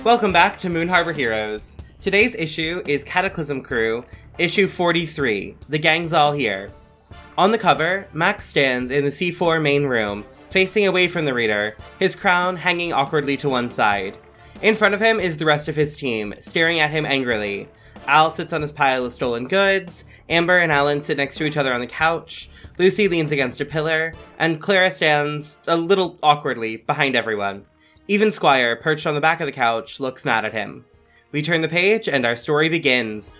Welcome back to Moon Harbor Heroes. Today's issue is Cataclysm Crew, issue 43. The gang's all here. On the cover, Max stands in the C4 main room, facing away from the reader, his crown hanging awkwardly to one side. In front of him is the rest of his team, staring at him angrily. Al sits on his pile of stolen goods, Amber and Alan sit next to each other on the couch, Lucy leans against a pillar, and Clara stands, a little awkwardly, behind everyone. Even Squire, perched on the back of the couch, looks mad at him. We turn the page, and our story begins.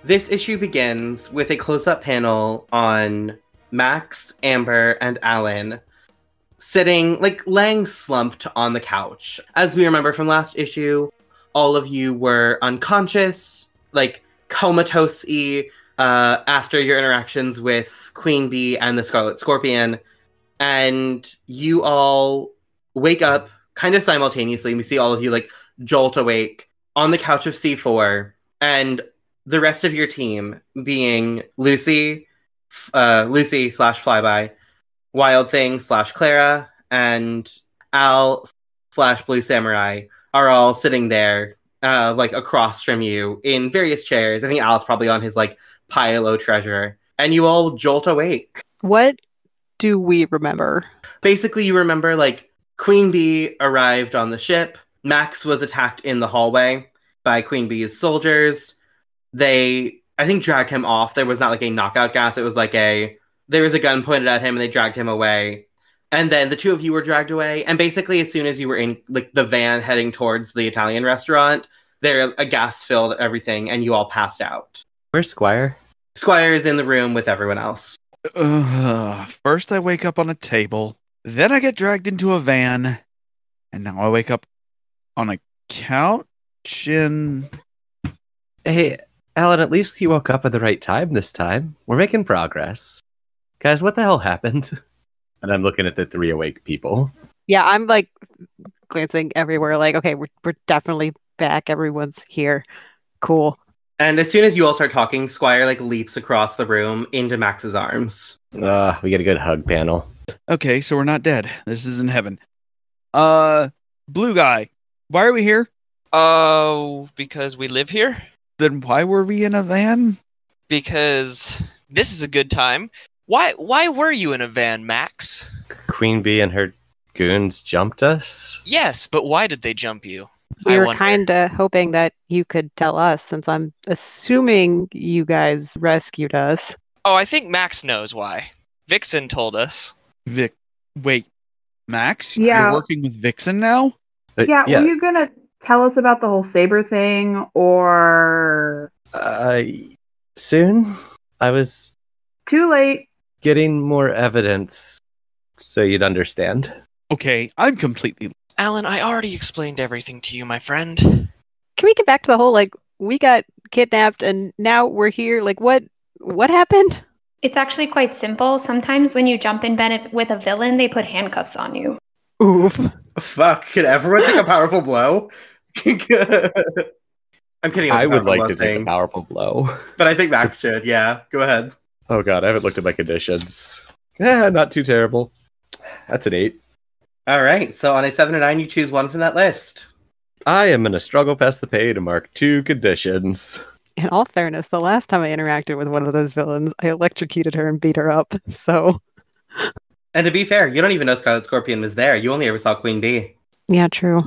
This issue begins with a close-up panel on Max, Amber, and Alan sitting, laying slumped on the couch. As we remember from last issue, all of you were unconscious, comatose-y, after your interactions with Queen Bee and the Scarlet Scorpion, and you all wake up kind of simultaneously. We see all of you, jolt awake on the couch of C4, and the rest of your team, being Lucy slash Flyby, Wild Thing slash Clara, and Al slash Blue Samurai, are all sitting there, across from you in various chairs. I think Al's probably on his, pile of treasure. And you all jolt awake. What do we remember? Basically, you remember, Queen Bee arrived on the ship. Max was attacked in the hallway by Queen Bee's soldiers. They, I think, dragged him off. There was not, a knockout gas. It was, there was a gun pointed at him, and they dragged him away. And then the two of you were dragged away. And basically, as soon as you were in, the van heading towards the Italian restaurant, a gas filled everything, and you all passed out. Where's Squire? Squire is in the room with everyone else. First I wake up on a table, then I get dragged into a van, and now I wake up on a couch in... Hey, Alan, at least you woke up at the right time this time. We're making progress. Guys, what the hell happened? And I'm looking at the three awake people. Yeah, I'm glancing everywhere, okay, we're definitely back. Everyone's here. Cool. And as soon as you all start talking, Squire leaps across the room into Max's arms. We get a good hug panel. Okay, so we're not dead. This is in heaven. Blue guy, why are we here? Oh, because we live here? Then why were we in a van? Because this is a good time. Why were you in a van, Max? Queen Bee and her goons jumped us? Yes, but why did they jump you? We were kind of hoping that you could tell us, since I'm assuming you guys rescued us. Oh, I think Max knows why. Vixen told us. Wait, Max? Yeah. You're working with Vixen now? Yeah, were you gonna tell us about the whole saber thing, or... Soon? I was... Too late. Getting more evidence so you'd understand. Okay, I'm completely... Alan, I already explained everything to you, my friend. Can we get back to the whole, we got kidnapped and now we're here? What happened? It's actually quite simple. Sometimes when you jump in bed with a villain, they put handcuffs on you. Oof. Fuck, can everyone take a powerful blow? I'm kidding. I would like to take a powerful blow. But I think Max should, yeah. Go ahead. Oh god, I haven't looked at my conditions. Not too terrible. That's an 8. Alright, so on a 7 or 9, you choose one from that list. I am gonna struggle past the pay to mark 2 conditions. In all fairness, the last time I interacted with one of those villains, I electrocuted her and beat her up, so... And to be fair, you don't even know Scarlet Scorpion was there. You only ever saw Queen Bee. Yeah, true.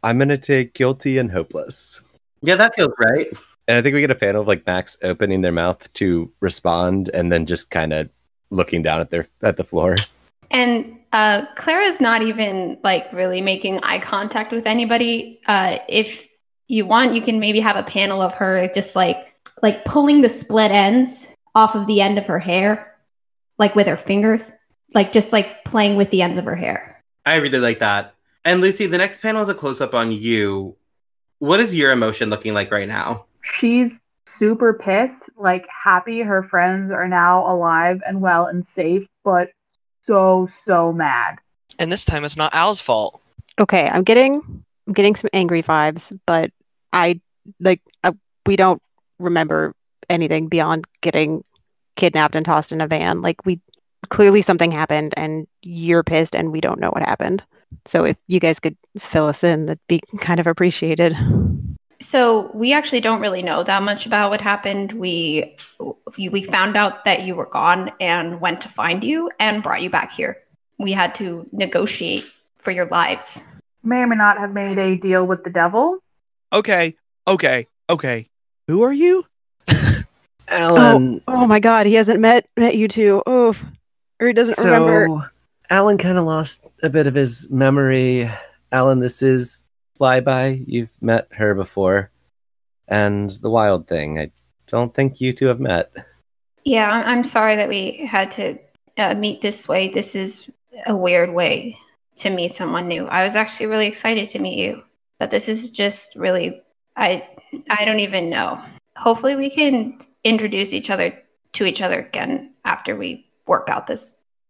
I'm gonna take guilty and hopeless. Yeah, that feels right. And I think we get a panel of Max opening their mouth to respond and then just kind of looking down at the floor. And Clara's not even really making eye contact with anybody. If you want, you can maybe have a panel of her just pulling the split ends off of the end of her hair, with her fingers, just playing with the ends of her hair. I really like that. And Lucy, the next panel is a close-up on you. What is your emotion looking like right now? She's super pissed, happy her friends are now alive and well and safe, but so mad. And this time it's not Al's fault. Okay, I'm getting some angry vibes, but we don't remember anything beyond getting kidnapped and tossed in a van. We clearly something happened and you're pissed and we don't know what happened. So if you guys could fill us in, that'd be kind of appreciated. So we actually don't really know that much about what happened. We found out that you were gone and went to find you and brought you back here. We had to negotiate for your lives. May or may not have made a deal with the devil. Okay. Who are you? Alan. Oh my God, he hasn't met you two. Oh, or he doesn't remember. So, Alan kind of lost a bit of his memory. Alan, this is Flyby. You've met her before. And the Wild Thing. I don't think you two have met. Yeah, I'm sorry that we had to meet this way. This is a weird way to meet someone new. I was actually really excited to meet you, but this is just really I don't even know. Hopefully we can introduce each other to each other again after we worked out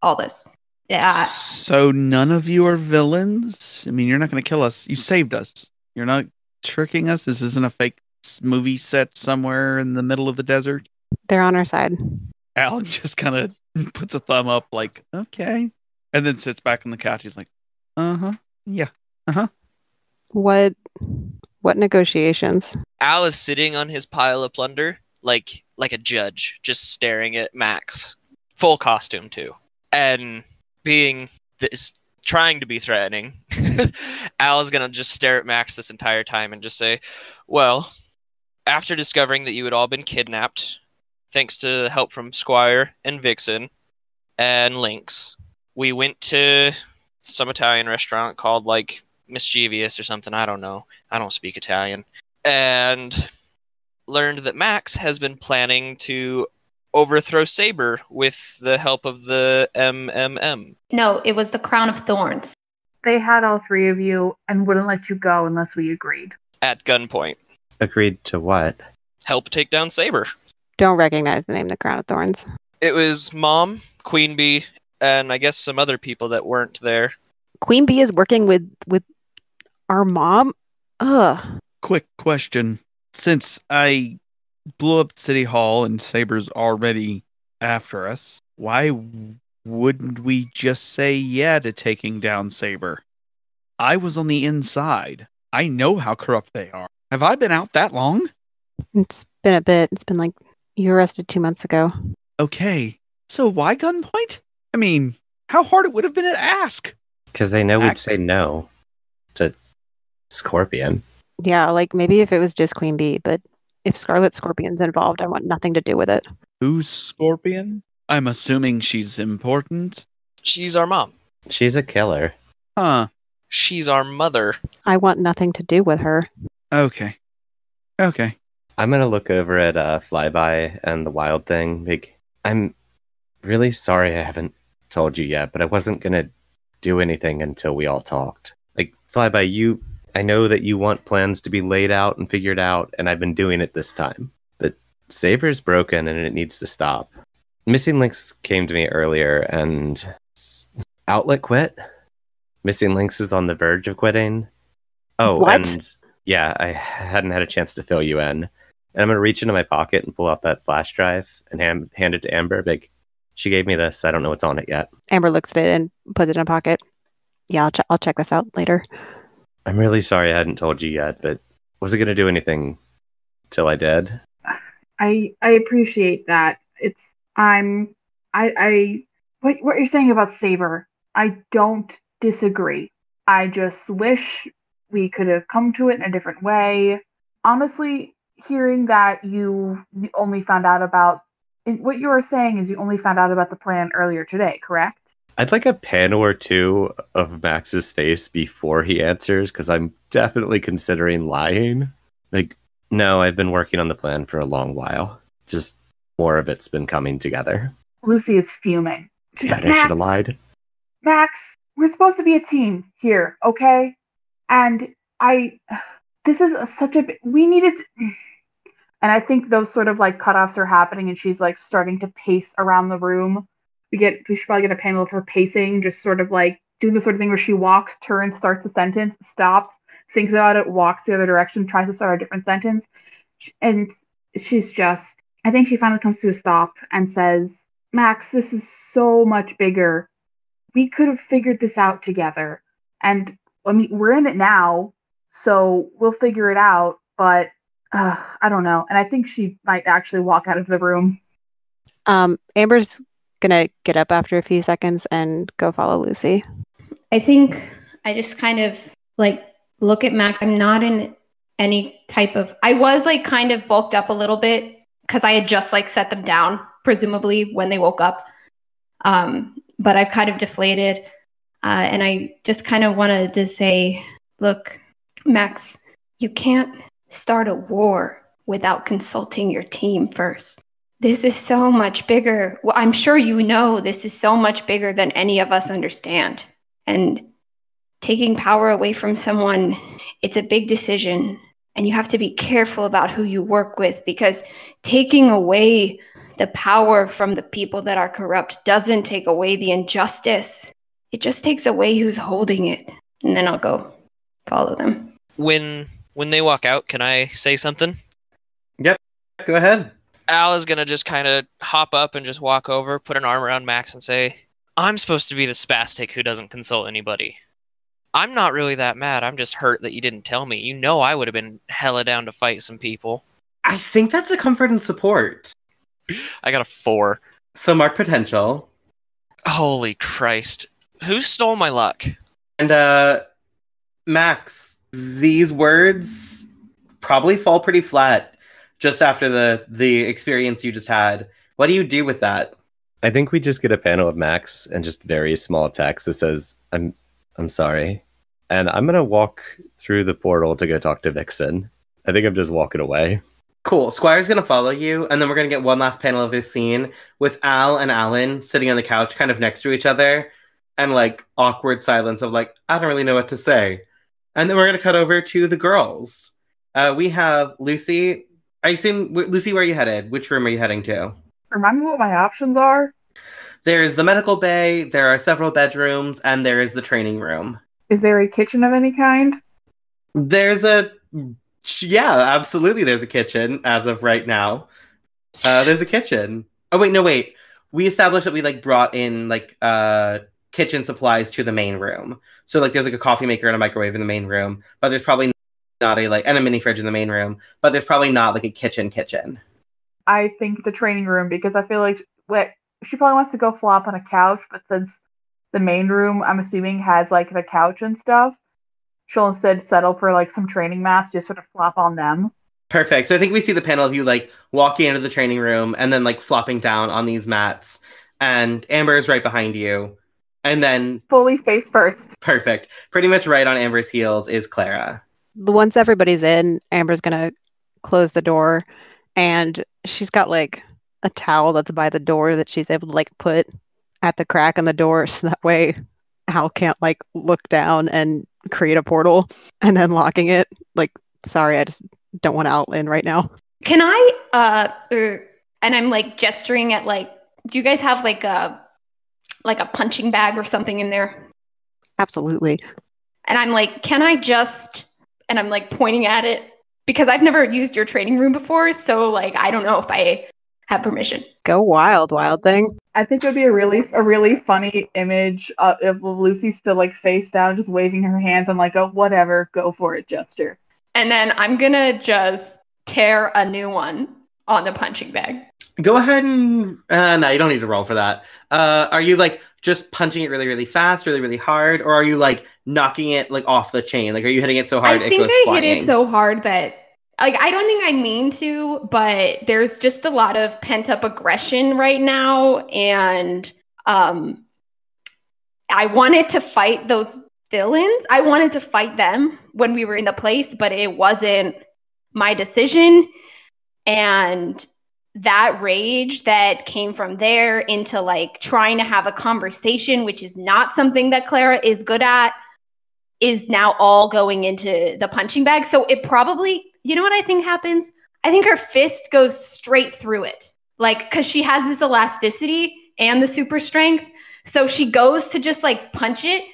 all this. Yeah. So none of you are villains? I mean, you're not going to kill us. You saved us. You're not tricking us? This isn't a fake movie set somewhere in the middle of the desert? They're on our side. Alan just kind of puts a thumb up like, okay. And then sits back on the couch. He's like, uh-huh. Yeah. Uh-huh. What negotiations? Al is sitting on his pile of plunder like a judge, just staring at Max. Full costume, too. And being this, trying to be threatening, Al is going to just stare at Max this entire time and just say, well, after discovering that you had all been kidnapped, thanks to help from Squire and Vixen and Lynx, we went to some Italian restaurant called, like, Mischievous or something. I don't know. I don't speak Italian. And learned that Max has been planning to overthrow Saber with the help of the MMM. No, it was the Crown of Thorns. They had all three of you and wouldn't let you go unless we agreed. At gunpoint. Agreed to what? Help take down Saber. Don't recognize the name the Crown of Thorns. It was Mom, Queen Bee, and I guess some other people that weren't there. Queen Bee is working with our mom? Ugh. Quick question. Since I blew up City Hall and Saber's already after us, why wouldn't we just say yeah to taking down Saber? I was on the inside. I know how corrupt they are. Have I been out that long? It's been a bit. It's been like you arrested 2 months ago. Okay. So why gunpoint? I mean, how hard it would have been to ask. Because they know we'd say no to Scorpion. Yeah, like maybe if it was just Queen Bee, but if Scarlet Scorpion's involved, I want nothing to do with it. Who's Scorpion? I'm assuming she's important. She's our mom. She's a killer. Huh. She's our mother. I want nothing to do with her. Okay. I'm going to look over at Flyby and the Wild Thing. I'm really sorry I haven't told you yet, but I wasn't going to do anything until we all talked. Like, Flyby, I know that you want plans to be laid out and figured out, and I've been doing it this time. But Saber's broken and it needs to stop. Missing Links came to me earlier and Outlet quit. Missing Links is on the verge of quitting. Oh, What? And yeah, I hadn't had a chance to fill you in. And I'm going to reach into my pocket and pull out that flash drive and hand it to Amber. She gave me this. I don't know what's on it yet. Amber looks at it and puts it in a pocket. Yeah, I'll check this out later. I'm really sorry I hadn't told you yet, but wasn't going to do anything till I did. I appreciate that. What you're saying about Saber, I don't disagree. I just wish we could have come to it in a different way. Honestly, hearing that you only found out about what you were saying is you only found out about the plan earlier today, correct? I'd like a panel or two of Max's face before he answers, because I'm definitely considering lying. No, I've been working on the plan for a long while. Just more of it's been coming together. Lucy is fuming. She's God, like, I should have lied. Max, we're supposed to be a team here, okay? And this is we needed to, and I think those sort of like cutoffs are happening and she's like starting to pace around the room. We should probably get a panel of her pacing, just sort of like doing the sort of thing where she walks, turns, starts a sentence, stops, thinks about it, walks the other direction, tries to start a different sentence. And she's just, I think she finally comes to a stop and says, Max, this is so much bigger. We could have figured this out together. And I mean, we're in it now, so we'll figure it out. But I don't know. And I think she might actually walk out of the room. Amber's gonna get up after a few seconds and go follow Lucy. I think I just kind of like look at Max. I'm not in any type of. I was like kind of bulked up a little bit because I had just like set them down, presumably when they woke up. But I've kind of deflated. And I just kind of wanted to say, look, Max, you can't start a war without consulting your team first. This is so much bigger. Well, I'm sure you know this is so much bigger than any of us understand. And taking power away from someone, it's a big decision. And you have to be careful about who you work with, because taking away the power from the people that are corrupt doesn't take away the injustice. It just takes away who's holding it. And then I'll go follow them. When they walk out, can I say something? Yep, go ahead. Al is gonna just kind of hop up and just walk over, put an arm around Max and say, I'm supposed to be the spastic who doesn't consult anybody. I'm not really that mad. I'm just hurt that you didn't tell me. You know I would have been hella down to fight some people. I think that's a comfort and support. I got a 4. So mark potential. Holy Christ. Who stole my luck? And Max, these words probably fall pretty flat just after the experience you just had. What do you do with that? I think we just get a panel of Max and just very small text that says, I'm sorry. And I'm going to walk through the portal to go talk to Vixen. I think I'm just walking away. Cool. Squire's going to follow you, and then we're going to get one last panel of this scene with Al and Alan sitting on the couch kind of next to each other, and like awkward silence of like, I don't really know what to say. And then we're going to cut over to the girls. We have Lucy. I assume, Lucy, where are you headed? Which room are you heading to? Remind me what my options are. There's the medical bay, there are several bedrooms, and there is the training room. Is there a kitchen of any kind? Yeah, absolutely there's a kitchen as of right now. There's a kitchen. Oh, wait. We established that we like brought in like kitchen supplies to the main room. So like there's like a coffee maker and a microwave in the main room, but there's probably not and a mini fridge in the main room, but there's probably not like a kitchen. I think the training room, because I feel like she probably wants to go flop on a couch, but since the main room, I'm assuming, has like the couch and stuff, she'll instead settle for like some training mats, just sort of flop on them. Perfect. So I think we see the panel of you like walking into the training room and then like flopping down on these mats, and Amber is right behind you. And then fully face first. Perfect. Pretty much right on Amber's heels is Clara. Once everybody's in, Amber's gonna close the door, and she's got like a towel that's by the door that she's able to like put at the crack in the door, so that way Al can't like look down and create a portal and then locking it. Like, sorry, I just don't want Al in right now. Can I and I'm like gesturing at like, do you guys have like a punching bag or something in there? Absolutely. And I'm like, can I just, and I'm like pointing at it because I've never used your training room before, so like I don't know if I have permission. Go wild thing. I think it would be a really funny image of Lucy still like face down, just waving her hands and like, oh, whatever, go for it gesture. And then I'm gonna just tear a new one on the punching bag. Go ahead and no, you don't need to roll for that. Are you like just punching it really, really fast, really, really hard, or are you like knocking it like off the chain? Like, are you hitting it so hard it goes flying? I think I hit it so hard that like I don't think I mean to, but there's just a lot of pent up aggression right now, and I wanted to fight those villains. I wanted to fight them when we were in the place, but it wasn't my decision, and that rage that came from there into like trying to have a conversation, which is not something that Clara is good at, is now all going into the punching bag. So it probably, you know what I think happens? I think her fist goes straight through it. Like, cause she has this elasticity and the super strength. So she goes to just like punch it,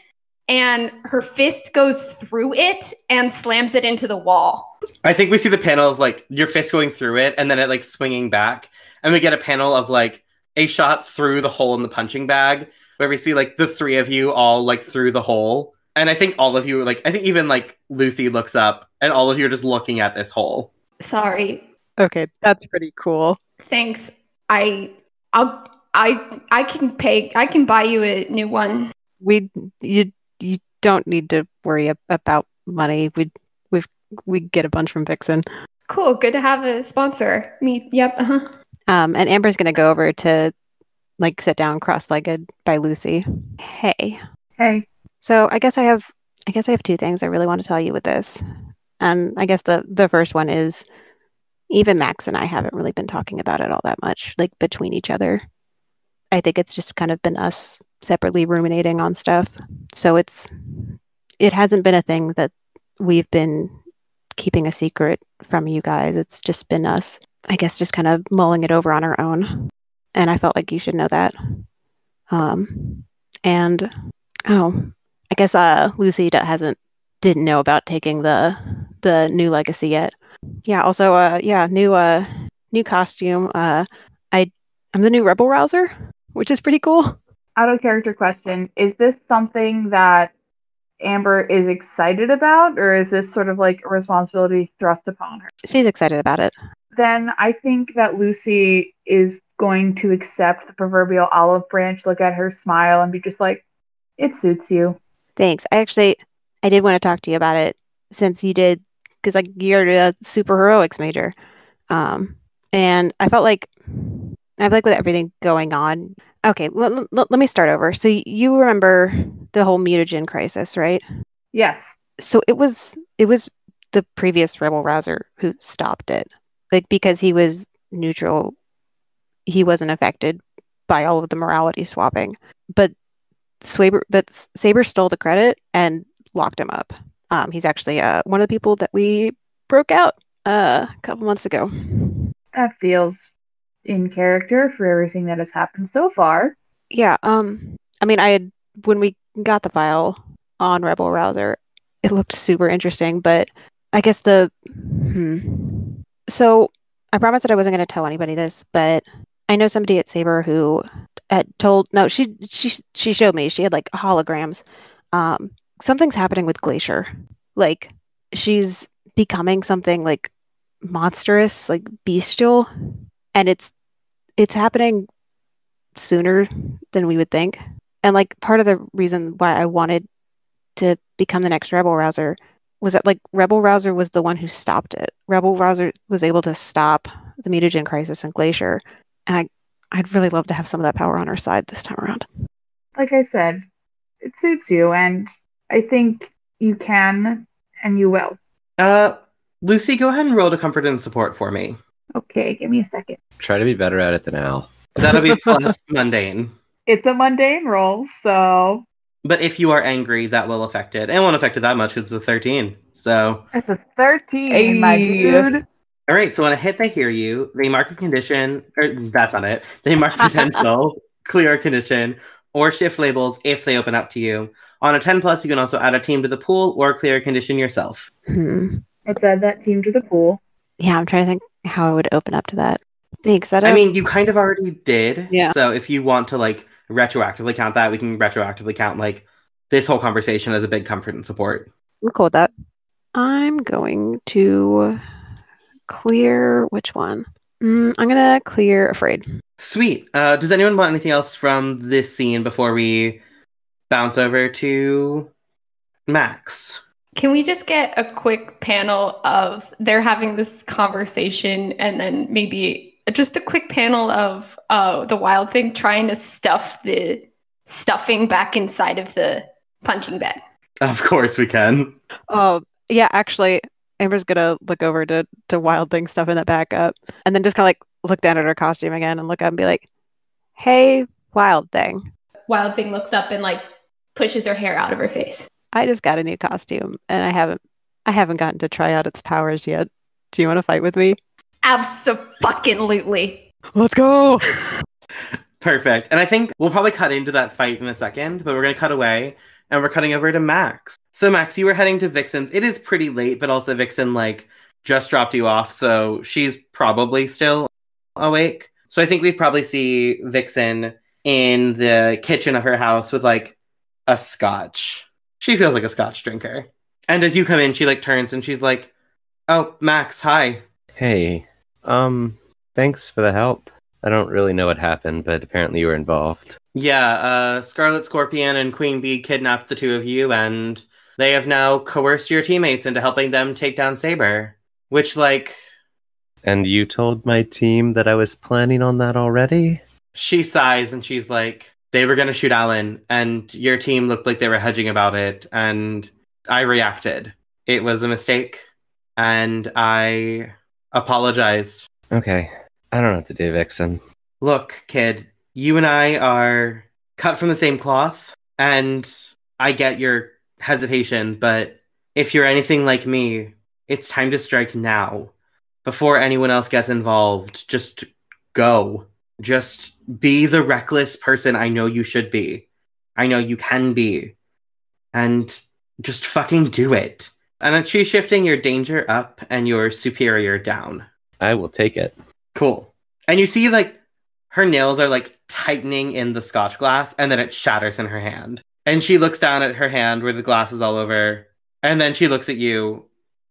and her fist goes through it and slams it into the wall. I think we see the panel of like your fist going through it and then it like swinging back. And we get a panel of like a shot through the hole in the punching bag where we see like the three of you all like through the hole. And I think all of you, like, I think even, like, Lucy looks up, and all of you are just looking at this hole. Sorry. Okay, that's pretty cool. Thanks. I can buy you a new one. You don't need to worry about money. We get a bunch from Vixen. Cool. Good to have a sponsor. Me. Yep. And Amber's gonna go over to like sit down cross-legged by Lucy. Hey. Hey. So I guess I have two things I really want to tell you with this. And I guess the first one is even Max and I haven't really been talking about it all that much, like between each other. I think it's just kind of been us separately ruminating on stuff. So it hasn't been a thing that we've been keeping a secret from you guys. It's just been us, I guess, just kind of mulling it over on our own. And I felt like you should know that. And I guess Lucy didn't know about taking the new legacy yet. Yeah. Also, new costume. I'm the new Rebel Rouser, which is pretty cool. Out of character question: is this something that Amber is excited about, or is this sort of like a responsibility thrust upon her? She's excited about it. Then I think that Lucy is going to accept the proverbial olive branch, look at her, smile, and be just like, it suits you. Thanks. I did want to talk to you about it since you did, because like you're a super heroics major. And I felt like with everything going on. Okay, let me start over. So you remember the whole mutagen crisis, right? Yes. So it was the previous Rebel Rouser who stopped it. Like because he was neutral, he wasn't affected by all of the morality swapping. But Saber stole the credit and locked him up. He's actually one of the people that we broke out a couple months ago. That feels in character for everything that has happened so far. Yeah. I mean, when we got the file on Rebel Rouser, it looked super interesting, but I guess So I promised that I wasn't going to tell anybody this, but I know somebody at Saber who she showed me. She had like holograms. Something's happening with Glacier. Like she's becoming something like monstrous, like bestial, and it's happening sooner than we would think. And like part of the reason why I wanted to become the next Rebel Rouser was that like Rebel Rouser was the one who stopped it. Rebel Rouser was able to stop the mutagen crisis in Glacier, and I'd really love to have some of that power on our side this time around. Like I said, it suits you, and I think you can, and you will. Lucy, go ahead and roll to comfort and support for me. Okay, give me a second. Try to be better at it than Al. That'll be plus mundane. It's a mundane roll, so... But if you are angry, that will affect it. It won't affect it that much because it's a 13. So... It's a 13, my dude. All right, so on a hit, they hear you. They mark a condition, or that's not it. They mark potential, clear a condition, or shift labels if they open up to you. On a 10 plus, you can also add a team to the pool or clear a condition yourself. Let's add that team to the pool. Yeah, I'm trying to think how I would open up to that. Thanks. I mean, you kind of already did. Yeah. So if you want to like retroactively count that, we can retroactively count like this whole conversation as a big comfort and support. I'm cool with that. I'm going to clear which one? I'm gonna clear afraid. Sweet. Does anyone want anything else from this scene before we bounce over to Max? Can we just get a quick panel of they're having this conversation and then maybe just a quick panel of the Wild Thing trying to stuff the stuffing back inside of the punching bag? Of course we can. Oh, yeah, actually, Amber's gonna look over to Wild Thing stuffing that back up and then just kind of like look down at her costume again and look up and be like, hey, Wild Thing. Wild Thing looks up and like pushes her hair out of her face. I just got a new costume and I haven't gotten to try out its powers yet. Do you want to fight with me? Abso-fucking-lutely. Let's go. Perfect. And I think we'll probably cut into that fight in a second, but we're going to cut away and we're cutting over to Max. So Max, you were heading to Vixen's. It is pretty late, but also Vixen like just dropped you off, so she's probably still awake. So I think we'd probably see Vixen in the kitchen of her house with like a scotch. She feels like a scotch drinker. And as you come in, she like turns and she's like, "Oh, Max, hi." Hey, thanks for the help. I don't really know what happened, but apparently you were involved. Yeah, Scarlet Scorpion and Queen Bee kidnapped the two of you, and they have now coerced your teammates into helping them take down Saber. Which, like... And you told my team that I was planning on that already? She sighs and she's like, they were gonna shoot Alan, and your team looked like they were hedging about it, and I reacted. It was a mistake, and I apologized. Okay, I don't know what to do, Vixen. Look, kid, you and I are cut from the same cloth, and I get your hesitation, but if you're anything like me, it's time to strike now. Before anyone else gets involved, just go. Just be the reckless person I know you should be. I know you can be. And just fucking do it. And she's shifting your danger up and your superior down. I will take it. Cool. And you see, like, her nails are, like, tightening in the scotch glass, and then it shatters in her hand. And she looks down at her hand where the glass is all over, and then she looks at you,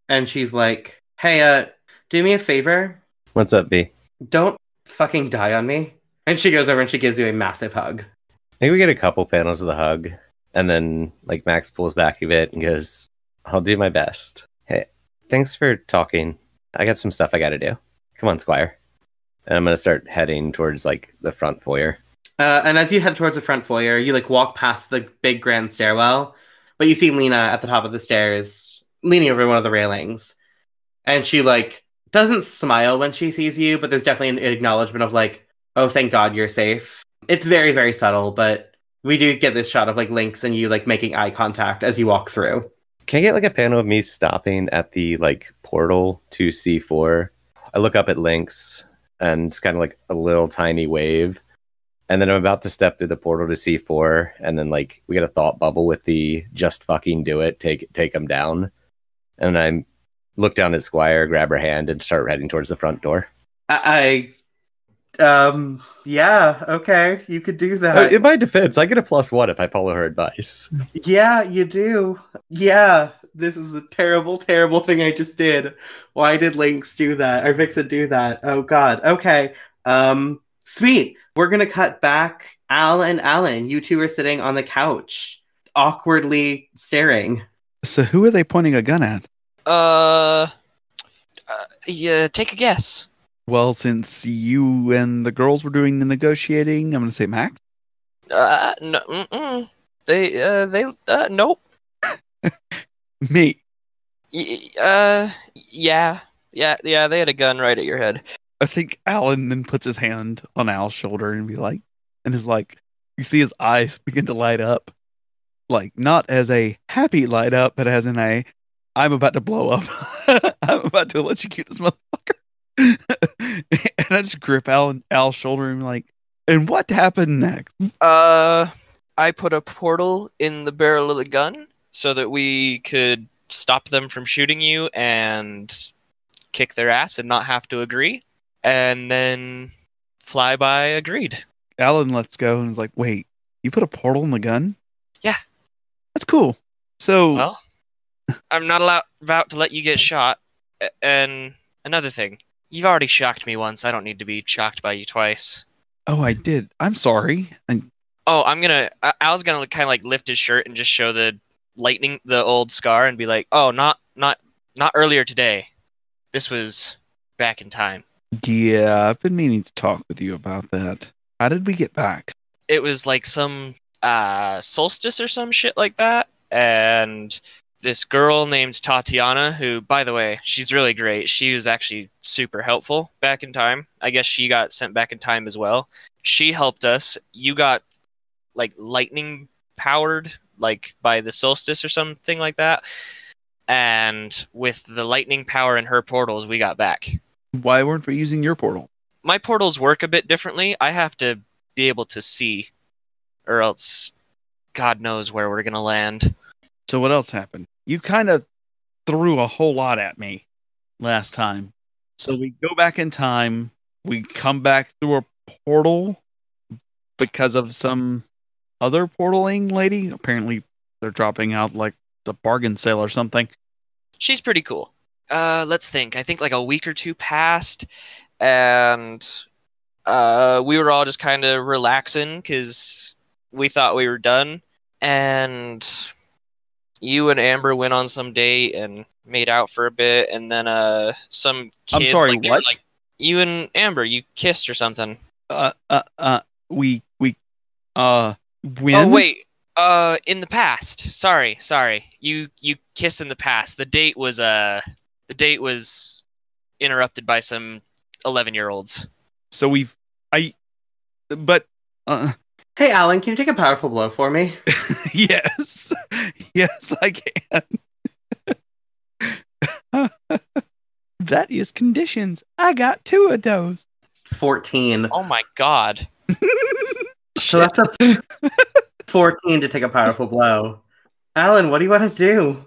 and she's like, "Hey, do me a favor. What's up, B? Don't fucking die on me." And she goes over and she gives you a massive hug. Maybe we get a couple panels of the hug, and then, like, Max pulls back a bit and goes, "I'll do my best. Hey, thanks for talking. I got some stuff I gotta do. Come on, Squire." And I'm gonna start heading towards, like, the front foyer. And as you head towards the front foyer, you, like, walk past the big grand stairwell, but you see Lena at the top of the stairs, leaning over one of the railings. And she, like, doesn't smile when she sees you, but there's definitely an acknowledgement of, like, "Oh, thank God you're safe." It's very, very subtle, but we do get this shot of, like, Lynx and you, like, making eye contact as you walk through. Can I get, like, a panel of me stopping at the, like, portal to C4? I look up at Lynx, and it's kind of like a little tiny wave. And then I'm about to step through the portal to C4, and then, like, we get a thought bubble with the "just fucking do it, take them down." And I look down at Squire, grab her hand, and start heading towards the front door. Yeah, okay, you could do that. In my defense, I get a +1 if I follow her advice. Yeah, you do. Yeah, this is a terrible, terrible thing I just did. Why did Lynx do that? Or Vixen do that? Oh God. Okay. Sweet. We're gonna cut back. Al and Alan, you two are sitting on the couch, awkwardly staring. So who are they pointing a gun at? Yeah, take a guess. Well, since you and the girls were doing the negotiating, I'm going to say Max. No, nope. Me. Yeah, they had a gun right at your head. I think Alan then puts his hand on Al's shoulder and is like, you see his eyes begin to light up. Like, not as a happy light up, but as in a, I'm about to blow up. I'm about to electrocute this motherfucker. And I just grip Al's shoulder and be like, and what happened next? I put a portal in the barrel of the gun so that we could stop them from shooting you and kick their ass and not have to agree. And then Flyby agreed. Alan lets go and is like, wait, you put a portal in the gun? Yeah. That's cool. So... Well, I'm not about to let you get shot. And another thing, you've already shocked me once. I don't need to be shocked by you twice. Oh, I did. I'm sorry. Al's gonna kind of like lift his shirt and just show the old scar and be like, "Oh, not earlier today. This was back in time." Yeah, I've been meaning to talk with you about that. How did we get back? It was like some solstice or some shit like that, and this girl named Tatiana, who, by the way, she's really great. She was actually super helpful back in time. I guess she got sent back in time as well. She helped us. You got like lightning powered, like by the solstice or something like that. And with the lightning power in her portals, we got back. Why weren't we using your portal? My portals work a bit differently. I have to be able to see, or else God knows where we're going to land. So what else happened? You kind of threw a whole lot at me last time. So we go back in time. We come back through a portal because of some other portaling lady. Apparently They're dropping out like it's a bargain sale or something. She's pretty cool. Let's think. I think like a week or two passed, and we were all just kind of relaxing because we thought we were done. And you and Amber went on some date and made out for a bit, and then some kids. I'm sorry, they were, what? You and Amber, you kissed or something. We when? Oh wait, in the past. Sorry. You kissed in the past. The date was interrupted by some 11-year-olds. So but Hey, Alan, can you take a powerful blow for me? yes, I can. That is conditions. I got 2 of those. 14. Oh my god. So that's a 14 to take a powerful blow. Alan, what do you want to do?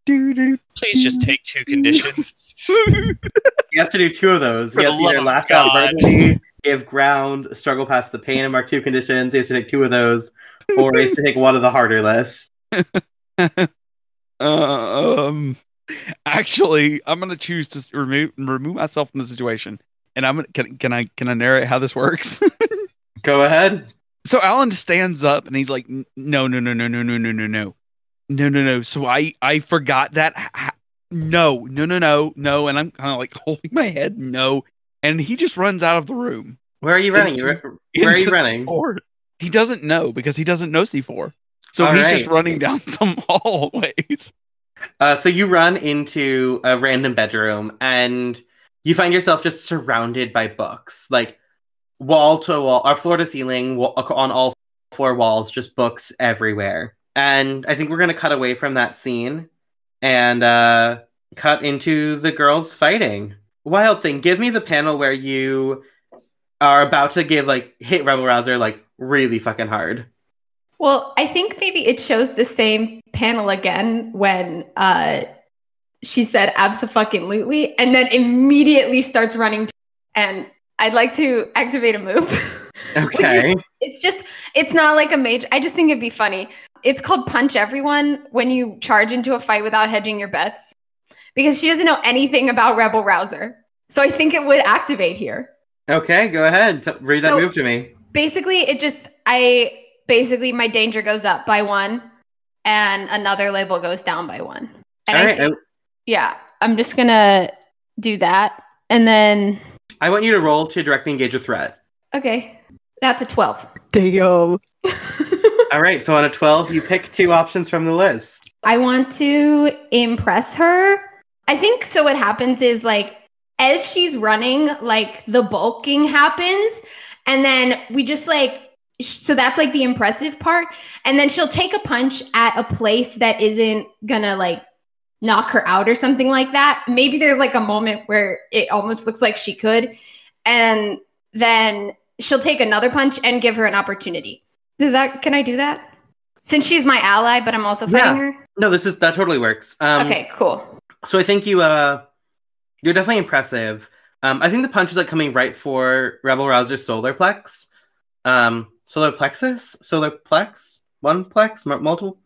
Please just take 2 conditions. He has to do 2 of those. For He the has to either love of lash out God. verbally, give ground, struggle past the pain, and mark 2 conditions. He has to take 2 of those, or he has to take one of the harder lists. Actually, I'm gonna choose to remove myself from the situation, and I'm gonna can I narrate how this works? Go ahead. So Alan stands up and he's like, no. So I forgot that. No. And I'm kind of like holding my head. No. And he just runs out of the room. Where are you running? Where are you running? C4. He doesn't know because he doesn't know C4. So All he's right. just running down some hallways. So you run into a random bedroom and you find yourself just surrounded by books, like wall to wall, or floor to ceiling, on all 4 walls, just books everywhere. And I think we're going to cut away from that scene and cut into the girls fighting. Wild Thing, give me the panel where you are about to hit Rebel Rouser really fucking hard. Well, I think maybe it shows the same panel again when she said abso-fucking-lutely and then immediately starts running. And I'd like to activate a move. Okay. It's not like a major. I just think it'd be funny. It's called Punch Everyone when you charge into a fight without hedging your bets. Because she doesn't know anything about Rebel Rouser. So I think it would activate here. Okay, go ahead. Read that move to me. Basically, my danger goes up by 1 and another label goes down by 1. And I'm just going to do that. And then I want you to roll to directly engage a threat. Okay. That's a 12. Damn. All right, so on a 12, you pick 2 options from the list. I want to impress her. I think so what happens is as she's running, the bulking happens and then we just so that's the impressive part. And then she'll take a punch at a place that isn't gonna knock her out or something like that. Maybe there's a moment where it almost looks like she could. And then she'll take another punch and give her an opportunity. Can I do that? Since she's my ally, but I'm also fighting her? No, that totally works. Okay, cool. So I think you're definitely impressive. I think the punch is coming right for Rebel Rouser's solar plex. Solar plexus? Solar plex? 1 plex? Multiple?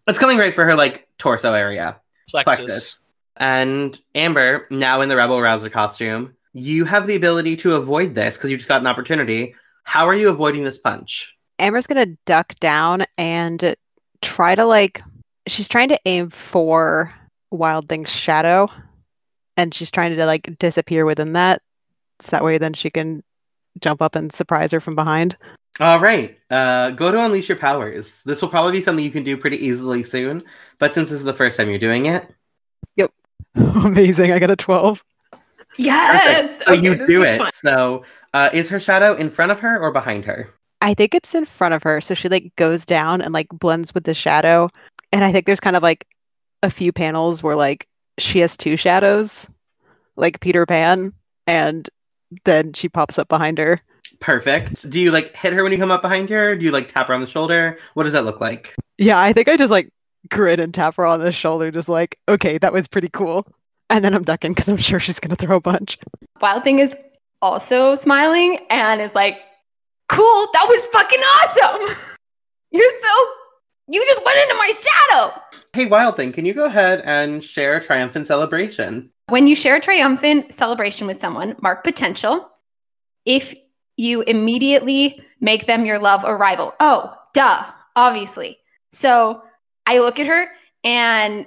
It's coming right for her torso area. Plexus. And Amber, now in the Rebel Rouser costume, you have the ability to avoid this because you just got an opportunity. How are you avoiding this punch? Amber's going to duck down and try to she's trying to aim for Wild Thing's shadow. And she's trying to disappear within that. So that way then she can jump up and surprise her from behind. All right. Go to unleash your powers. This will probably be something you can do pretty easily soon. But since this is the first time you're doing it. Yep. Amazing. I got a 12. Yes! Perfect. So you do it. Fun. So is her shadow in front of her or behind her? I think it's in front of her. So she goes down and blends with the shadow. And I think there's kind of a few panels where she has 2 shadows, like Peter Pan, and then she pops up behind her. Perfect. Do you hit her when you come up behind her? Do you tap her on the shoulder? What does that look like? Yeah, I think I just grin and tap her on the shoulder, just okay, that was pretty cool. And then I'm ducking because I'm sure she's gonna throw a punch. Wild Thing is also smiling and is cool, that was fucking awesome. You're so You just went into my shadow! Hey, Wild Thing, can you go ahead and share a triumphant celebration? When you share a triumphant celebration with someone, mark potential. If you immediately make them your love or rival. Oh, duh, obviously. So I look at her and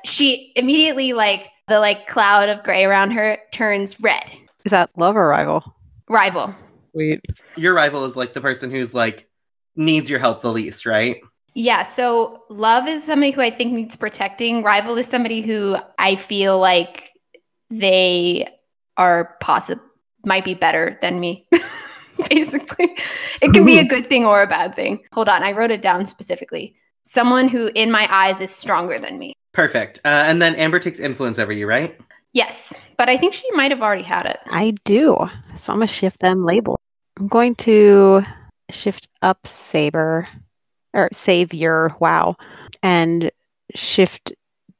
she immediately, like, the like cloud of gray around her turns red. Is that love or rival? Rival. Sweet. Your rival is like the person who's like needs your help the least, right? Yeah, so love is somebody who I think needs protecting. Rival is somebody who I feel like they are might be better than me. Basically, it can be a good thing or a bad thing. Hold on, I wrote it down specifically. Someone who, in my eyes, is stronger than me. Perfect. And then Amber takes influence over you, right? Yes, but I think she might have already had it. I do. So I'm going to shift them label. I'm going to shift up Savior, wow, and shift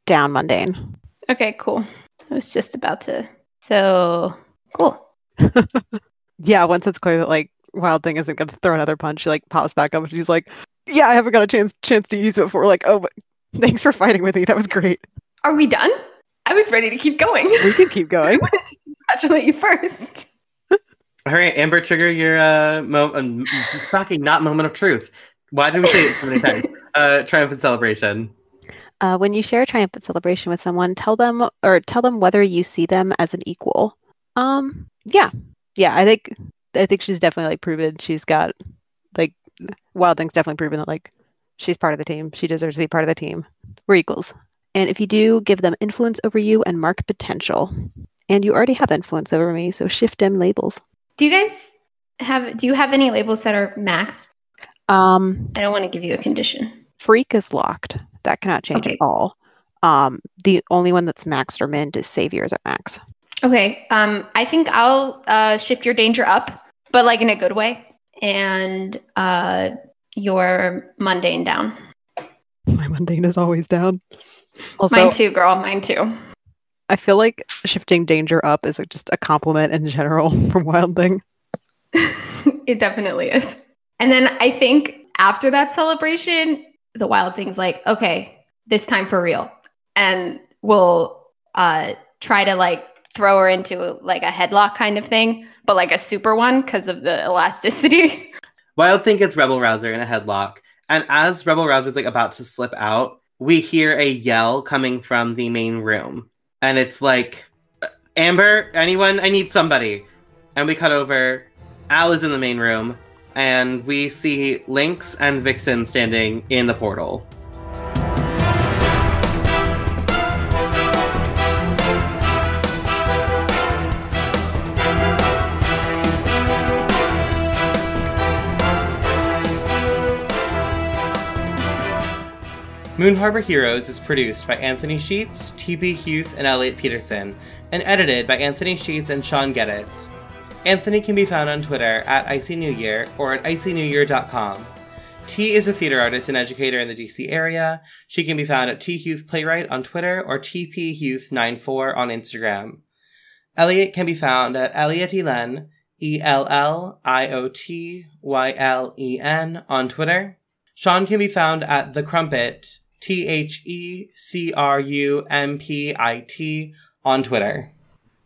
down Mundane. Okay, cool. I was just about to. So, cool. Yeah, once it's clear that like Wild Thing isn't going to throw another punch, she like pops back up and she's like, "Yeah, I haven't got a chance to use it before." Like, "Oh, but thanks for fighting with me. That was great." Are we done? I was ready to keep going. We can keep going. I wanted to congratulate you first. All right, Amber, trigger your fucking not moment of truth. Why did we say it so many times? Triumphant celebration. When you share a triumphant celebration with someone, tell them whether you see them as an equal. Yeah. I think she's definitely like proven she's got like Wild Thing's definitely proven that like she's part of the team. She deserves to be part of the team. We're equals. And if you do, give them influence over you and mark potential. And you already have influence over me, so shift them labels. Do you have any labels that are maxed? I don't want to give you a condition. Freak is locked. That cannot change Okay. at all. The only one that's maxed or mint is Saviors at max. Okay. I think I'll shift your danger up, but like in a good way, and your mundane down. My mundane is always down. Also, Mine too, girl. Mine too. I feel like shifting danger up is just a compliment in general from Wild Thing. It definitely is. And then I think after that celebration, the Wild Thing's like, okay, this time for real. And we'll try to like throw her into like a headlock kind of thing, but like a super one because of the elasticity. Wild Thing gets Rebel Rouser in a headlock, and as Rebel Rouser's like about to slip out, we hear a yell coming from the main room. And it's like, Amber, anyone? I need somebody. And we cut over. Al is in the main room, and we see Lynx and Vixen standing in the portal. Moon Harbor Heroes is produced by Anthony Sheets, T.B. Huth, and Elliot Peterson, and edited by Anthony Sheets and Sean Geddes. Anthony can be found on Twitter at IcyNewYear or at IcyNewYear.com. T is a theater artist and educator in the DC area. She can be found at T Huth Playwright on Twitter or TPHuth94 on Instagram. Elliot can be found at Elliot Elen, ELLIOTYLEN on Twitter. Sean can be found at The Crumpit, TheCrumpit on Twitter.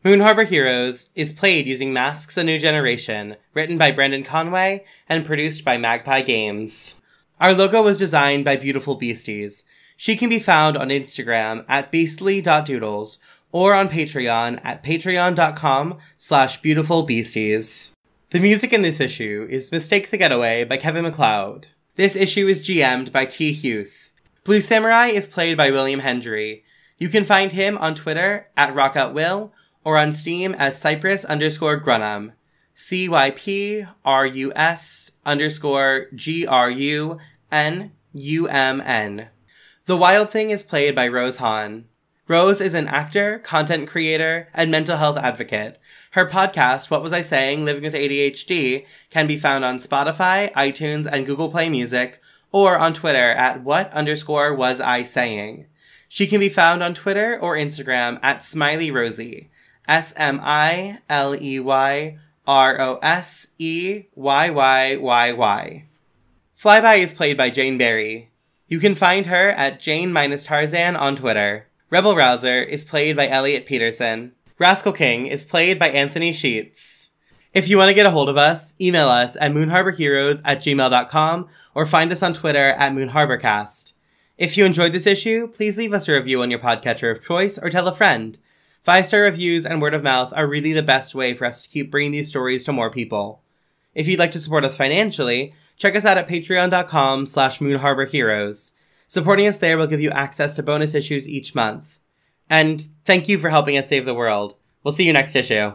Moon Harbor Heroes is played using Masks: A New Generation, written by Brendan Conway and produced by Magpie Games. Our logo was designed by Beautiful Beasties. She can be found on Instagram at beastly.doodles or on Patreon at patreon.com/beautifulbeasties. The music in this issue is Mistake the Getaway by Kevin MacLeod. This issue is GM'd by T. Huth. Blue Samurai is played by William Hendry. You can find him on Twitter at RockoutWill or on Steam as Cypress_Grunham. CYPRUS_GRUNUMN. The Wild Thing is played by Rose Hahn. Rose is an actor, content creator, and mental health advocate. Her podcast, What Was I Saying? Living with ADHD, can be found on Spotify, iTunes, and Google Play Music, or on Twitter at what_was-I-saying. She can be found on Twitter or Instagram at Smiley Rosie. SmileyRosseyYY. Flyby is played by Jane Barry. You can find her at Jane-Tarzan on Twitter. Rebel Rouser is played by Elliot Peterson. Rascal King is played by Anthony Sheets. If you want to get a hold of us, email us at moonharborheroes@gmail.com or find us on Twitter at moonharborcast. If you enjoyed this issue, please leave us a review on your podcatcher of choice or tell a friend. 5-star reviews and word of mouth are really the best way for us to keep bringing these stories to more people. If you'd like to support us financially, check us out at patreon.com/moonharborheroes. Supporting us there will give you access to bonus issues each month. And thank you for helping us save the world. We'll see you next issue.